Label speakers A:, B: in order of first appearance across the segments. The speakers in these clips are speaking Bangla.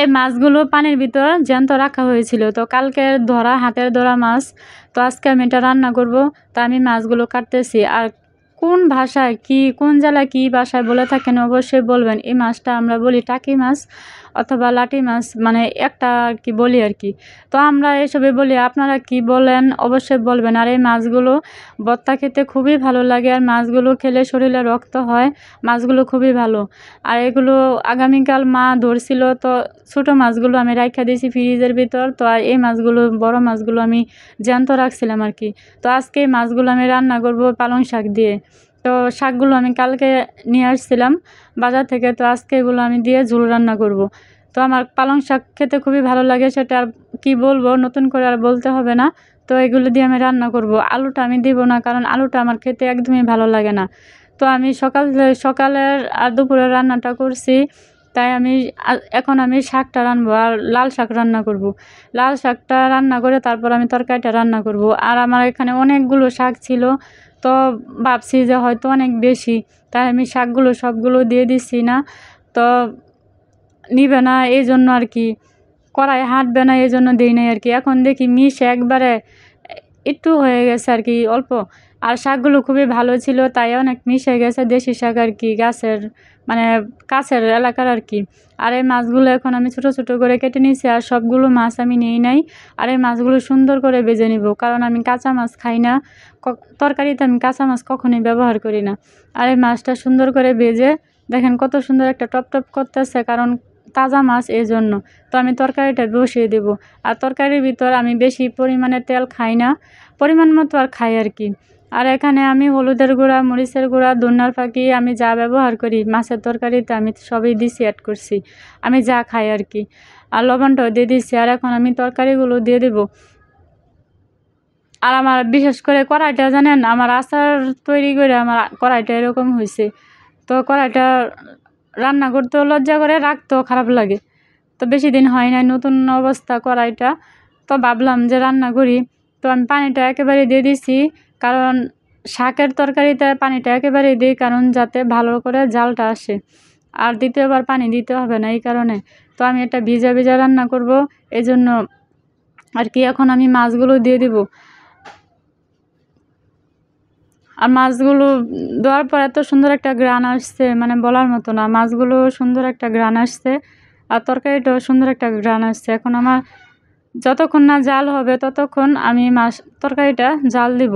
A: এই মাছগুলো পানির ভিতর জ্যান্ত রাখা হয়েছিল। তো কালকের ধরা, হাতের ধরা মাছ। তো আজকে আমি এটা রান্না করব। তো আমি মাছগুলো কাটতেছি। আর কোন ভাষায় কোন জেলায় কী ভাষায় বলে থাকেন অবশ্যই বলবেন। এই মাছটা আমরা বলি টাকি মাছ অথবা লাটি মাছ, মানে একটা আর কি বলি আর কি। তো আমরা এসবে বলি, আপনারা কি বলেন অবশ্যই বলবেন। আর এই মাছগুলো ভর্তা খেতে খুবই ভালো লাগে, আর মাছগুলো খেলে শরীরে রক্ত হয়। মাছগুলো খুবই ভালো। আর এগুলো আগামীকাল মা ধরছিল, তো ছোটো মাছগুলো আমি রাইখা দিয়েছি ফ্রিজের ভিতর। তো আর এই মাছগুলো, বড় মাছগুলো আমি জ্যান্ত রাখছিলাম আর কি। তো আজকে এই মাছগুলো আমি রান্না করব পালং শাক দিয়ে। তো শাকগুলো আমি কালকে নিয়ে আসছিলাম বাজার থেকে। তো আজকে এগুলো আমি দিয়ে ঝোল রান্না করব। তো আমার পালং শাক খেতে খুবই ভালো লাগে, সেটা আর কি বলবো, নতুন করে আর বলতে হবে না। তো এগুলো দিয়ে আমি রান্না করব। আলুটা আমি দিব না, কারণ আলুটা আমার খেতে একদমই ভালো লাগে না। তো আমি সকালের আর দুপুরের রান্নাটা করছি, তাই আমি এখন আমি শাকটা রানবো আর লাল শাক রান্না করব। লাল শাকটা রান্না করে তারপর আমি তরকারিটা রান্না করব। আর আমার এখানে অনেকগুলো শাক ছিল, তো ভাবছি যে হয়তো অনেক বেশি, তাই আমি শাকগুলো সবগুলো দিয়ে দিচ্ছি না। তো নিবে না এই জন্য আর কি, কড়াই হাঁটবে না এই জন্য দিই নাই আর কি। এখন দেখি মিশে একবারে একটু হয়ে গেছে আর কি, অল্প। আর শাকগুলো খুবই ভালো ছিল, তাই অনেক মিশে গেছে। দেশি শাক আর কি, গাছের মানে কাছের এলাকার আর কি। আর এই মাছগুলো এখন আমি ছোট ছোট করে কেটে নিয়েছি, আর সবগুলো মাছ আমি নিই নাই। আর এই মাছগুলো সুন্দর করে ভেজে নিব, কারণ আমি কাঁচা মাছ খাই না। তরকারিতে আমি কাঁচা মাছ কখনোই ব্যবহার করি না। আর এই মাছটা সুন্দর করে ভেজে দেখেন কত সুন্দর একটা টপ টপ করতেছে, কারণ তাজা মাছ এই জন্য। তো আমি তরকারিটা বসিয়ে দেব। আর তরকারির ভিতর আমি বেশি পরিমাণে তেল খাই না, পরিমাণ মতো আর খাই আর কি। আর এখানে আমি হলুদের গুঁড়া, মরিচের গুঁড়া, ধনিয়ার ফাঁকি, আমি যা ব্যবহার করি মাছের তরকারিতে আমি সবই দিছি, অ্যাড করছি, আমি যা খাই আর কি। আর লবণটাও দিয়ে দিচ্ছি। আর এখন আমি তরকারিগুলো দিয়ে দেব। আর আমার বিশেষ করে কড়াইটা জানেন, আমার আচার তৈরি করে আমার কড়াইটা এরকম হয়েছে। তো কড়াইটা রান্না করতেও লজ্জা করে, রাখতেও খারাপ লাগে। তো বেশি দিন হয় নাই, নতুন অবস্থা কড়াইটা। তো ভাবলাম যে রান্না করি। তো আমি পানিটা একেবারে দিয়ে দিছি, কারণ শাকের তরকারিতে পানিটা একেবারে দিই, কারণ যাতে ভালো করে জালটা আসে। আর দ্বিতীয়বার পানি দিতে হবে না এই কারণে। তো আমি এটা ভিজা ভিজা রান্না করব, এই জন্য আর কি। এখন আমি মাছগুলো দিয়ে দিব। আর মাছগুলো দেওয়ার পর এত সুন্দর একটা ঘ্রাণ আসছে, মানে বলার মতো না। মাছগুলো সুন্দর একটা ঘ্রাণ আসছে, আর তরকারিটাও সুন্দর একটা ঘ্রাণ আসছে। এখন আমার যতক্ষণ না জাল হবে ততক্ষণ আমি তরকারিটা জাল দিব।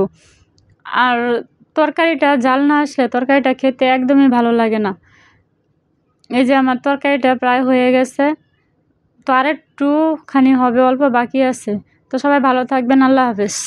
A: আর তরকারিটা জাল না আসলে তরকারিটা খেতে একদমই ভালো লাগে না। এই যে আমার তরকারিটা প্রায় হয়ে গেছে, তো আর একটুখানি হবে, অল্প বাকি আছে। তো সবাই ভালো থাকবেন, আল্লাহ হাফেজ।